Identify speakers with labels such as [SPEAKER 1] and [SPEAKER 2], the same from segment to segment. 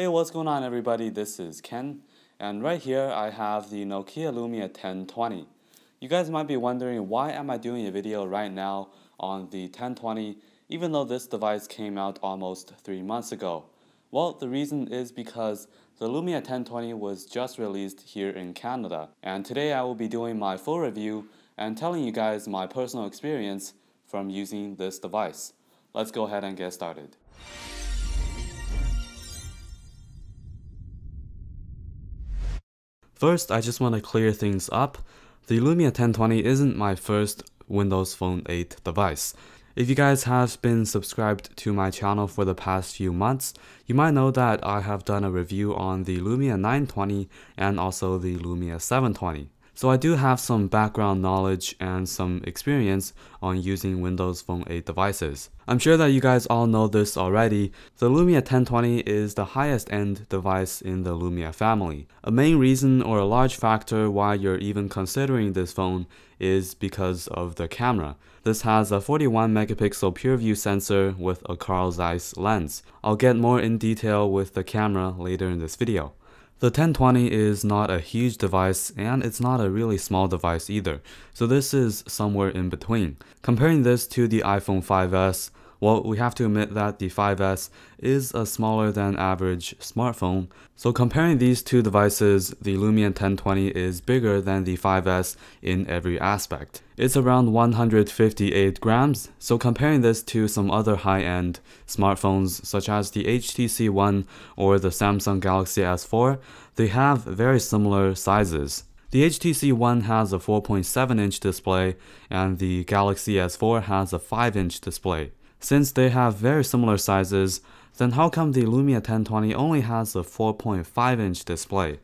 [SPEAKER 1] Hey, what's going on everybody? This is Ken, and right here I have the Nokia Lumia 1020. You guys might be wondering, why am I doing a video right now on the 1020 even though this device came out almost 3 months ago? Well, the reason is because the Lumia 1020 was just released here in Canada, and today I will be doing my full review and telling you guys my personal experience from using this device. Let's go ahead and get started. First, I just want to clear things up. The Lumia 1020 isn't my first Windows Phone 8 device. If you guys have been subscribed to my channel for the past few months, you might know that I have done a review on the Lumia 920 and also the Lumia 720. So I do have some background knowledge and some experience on using Windows Phone 8 devices. I'm sure that you guys all know this already. The Lumia 1020 is the highest end device in the Lumia family. A main reason or a large factor why you're even considering this phone is because of the camera. This has a 41 megapixel pure view sensor with a Carl Zeiss lens. I'll get more in detail with the camera later in this video. The 1020 is not a huge device and it's not a really small device either, so this is somewhere in between. Comparing this to the iPhone 5S, well, we have to admit that the 5S is a smaller than average smartphone. So comparing these two devices, the Lumia 1020 is bigger than the 5S in every aspect. It's around 158 grams, so comparing this to some other high-end smartphones such as the HTC One or the Samsung Galaxy S4, they have very similar sizes. The HTC One has a 4.7-inch display and the Galaxy S4 has a 5-inch display. Since they have very similar sizes, then how come the Lumia 1020 only has a 4.5-inch display?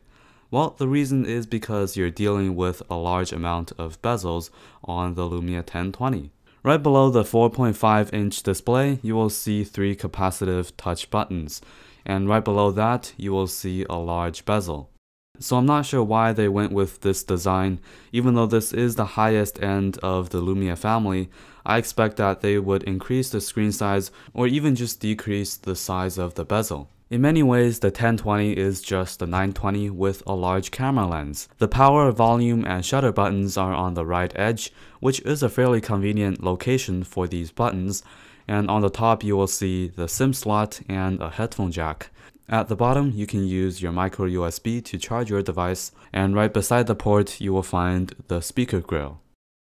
[SPEAKER 1] Well, the reason is because you're dealing with a large amount of bezels on the Lumia 1020. Right below the 4.5-inch display, you will see 3 capacitive touch buttons, and right below that, you will see a large bezel. So I'm not sure why they went with this design. Even though this is the highest end of the Lumia family, I expect that they would increase the screen size or even just decrease the size of the bezel. In many ways, the 1020 is just the 920 with a large camera lens. The power, volume, and shutter buttons are on the right edge, which is a fairly convenient location for these buttons, and on the top you will see the SIM slot and a headphone jack. At the bottom, you can use your micro USB to charge your device, and right beside the port, you will find the speaker grill.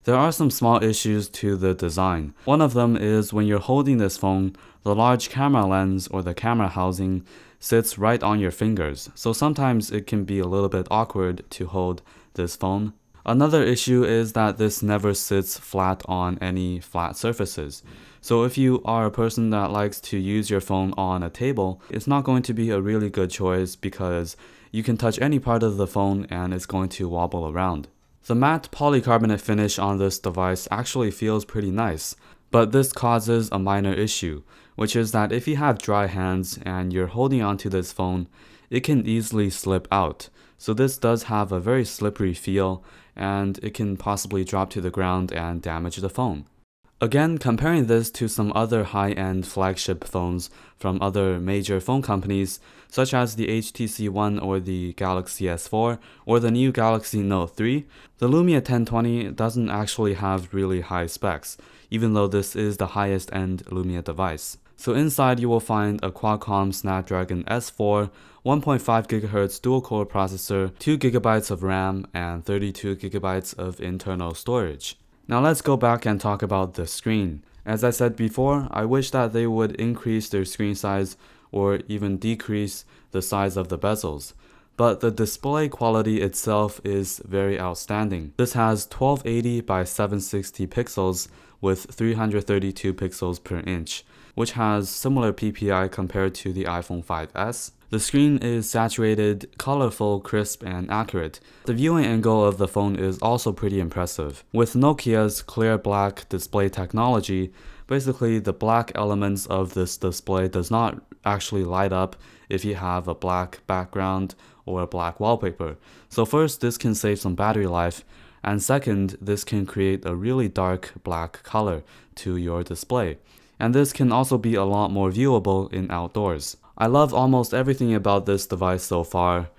[SPEAKER 1] There are some small issues to the design. One of them is when you're holding this phone, the large camera lens or the camera housing sits right on your fingers, so sometimes it can be a little bit awkward to hold this phone. Another issue is that this never sits flat on any flat surfaces. So if you are a person that likes to use your phone on a table, it's not going to be a really good choice because you can touch any part of the phone and it's going to wobble around. The matte polycarbonate finish on this device actually feels pretty nice, but this causes a minor issue, which is that if you have dry hands and you're holding onto this phone, it can easily slip out. So this does have a very slippery feel and it can possibly drop to the ground and damage the phone. Again, comparing this to some other high-end flagship phones from other major phone companies, such as the HTC One or the Galaxy S4 or the new Galaxy Note 3, the Lumia 1020 doesn't actually have really high specs, even though this is the highest-end Lumia device. So inside you will find a Qualcomm Snapdragon S4, 1.5 GHz dual-core processor, 2 GB of RAM, and 32 GB of internal storage. Now let's go back and talk about the screen. As I said before, I wish that they would increase their screen size or even decrease the size of the bezels. But the display quality itself is very outstanding. This has 1280 by 760 pixels with 332 pixels per inch, which has similar PPI compared to the iPhone 5S. The screen is saturated, colorful, crisp, and accurate. The viewing angle of the phone is also pretty impressive. With Nokia's clear black display technology, basically the black elements of this display does not actually light up if you have a black background or a black wallpaper. So first, this can save some battery life, and second, this can create a really dark black color to your display. And this can also be a lot more viewable in outdoors. I love almost everything about this device so far,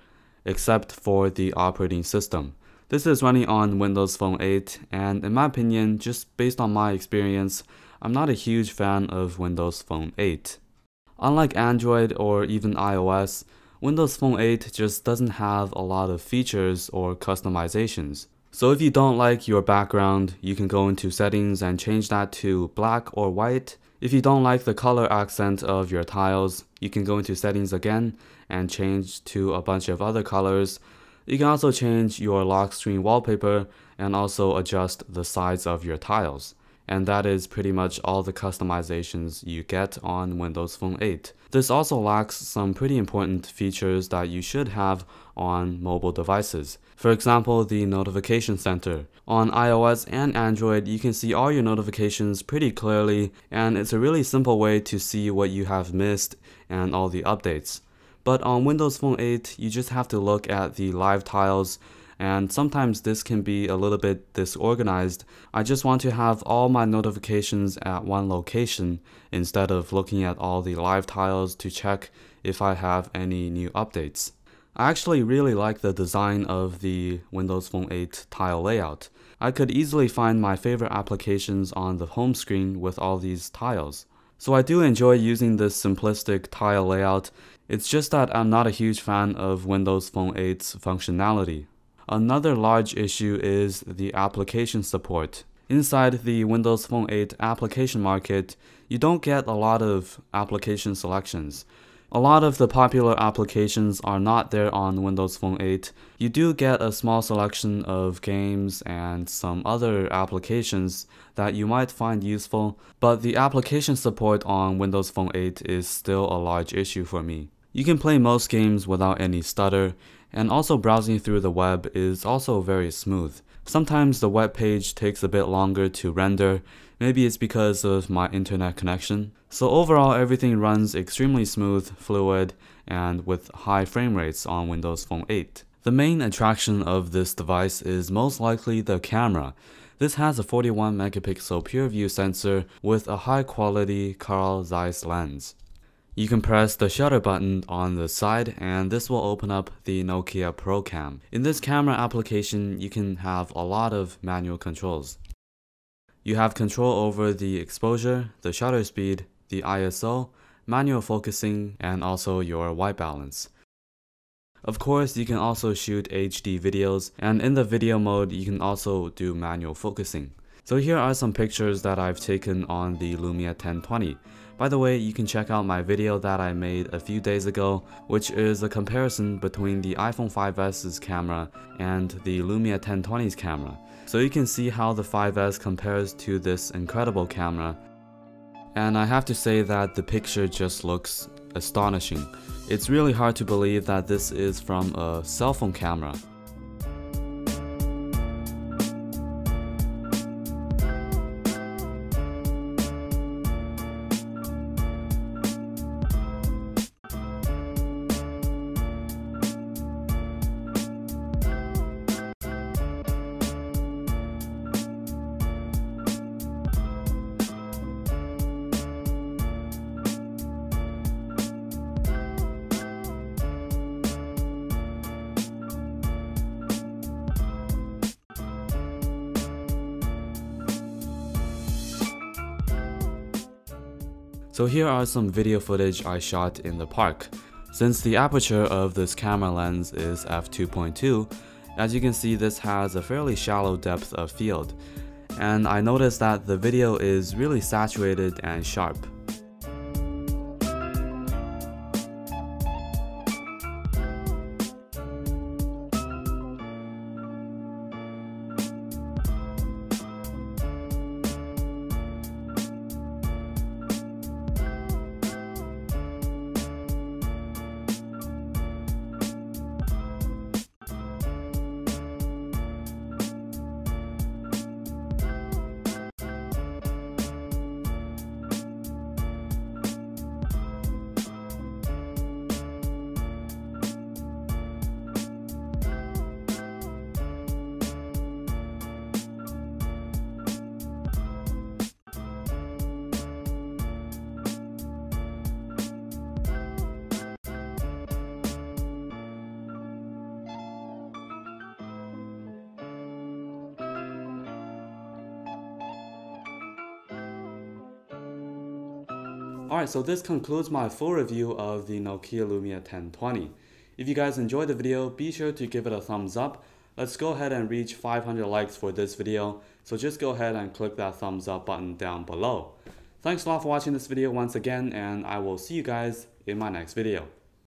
[SPEAKER 1] except for the operating system. This is running on Windows Phone 8, and in my opinion, just based on my experience, I'm not a huge fan of Windows Phone 8. Unlike Android or even iOS, Windows Phone 8 just doesn't have a lot of features or customizations. So if you don't like your background, you can go into settings and change that to black or white. If you don't like the color accent of your tiles, you can go into settings again and change to a bunch of other colors. You can also change your lock screen wallpaper and also adjust the size of your tiles. And that is pretty much all the customizations you get on Windows Phone 8. This also lacks some pretty important features that you should have on mobile devices. For example, the notification center. On iOS and Android, you can see all your notifications pretty clearly, and it's a really simple way to see what you have missed and all the updates. But on Windows Phone 8, you just have to look at the live tiles, and sometimes this can be a little bit disorganized. I just want to have all my notifications at one location instead of looking at all the live tiles to check if I have any new updates. I actually really like the design of the Windows Phone 8 tile layout. I could easily find my favorite applications on the home screen with all these tiles. So I do enjoy using this simplistic tile layout. It's just that I'm not a huge fan of Windows Phone 8's functionality. Another large issue is the application support. Inside the Windows Phone 8 application market, you don't get a lot of application selections. A lot of the popular applications are not there on Windows Phone 8. You do get a small selection of games and some other applications that you might find useful, but the application support on Windows Phone 8 is still a large issue for me. You can play most games without any stutter, and also browsing through the web is also very smooth. Sometimes the web page takes a bit longer to render, maybe it's because of my internet connection. So overall, everything runs extremely smooth, fluid, and with high frame rates on Windows Phone 8. The main attraction of this device is most likely the camera. This has a 41 megapixel pure view sensor with a high quality Carl Zeiss lens. You can press the shutter button on the side and this will open up the Nokia Pro Cam. In this camera application, you can have a lot of manual controls. You have control over the exposure, the shutter speed, the ISO, manual focusing, and also your white balance. Of course, you can also shoot HD videos, and in the video mode, you can also do manual focusing. So here are some pictures that I've taken on the Lumia 1020. By the way, you can check out my video that I made a few days ago, which is a comparison between the iPhone 5S's camera and the Lumia 1020's camera. So you can see how the 5S compares to this incredible camera. And I have to say that the picture just looks astonishing. It's really hard to believe that this is from a cell phone camera. So here are some video footage I shot in the park. Since the aperture of this camera lens is f2.2, as you can see this has a fairly shallow depth of field, and I noticed that the video is really saturated and sharp. Alright, so this concludes my full review of the Nokia Lumia 1020. If you guys enjoyed the video, be sure to give it a thumbs up. Let's go ahead and reach 500 likes for this video, so just go ahead and click that thumbs up button down below. Thanks a lot for watching this video once again, and I will see you guys in my next video.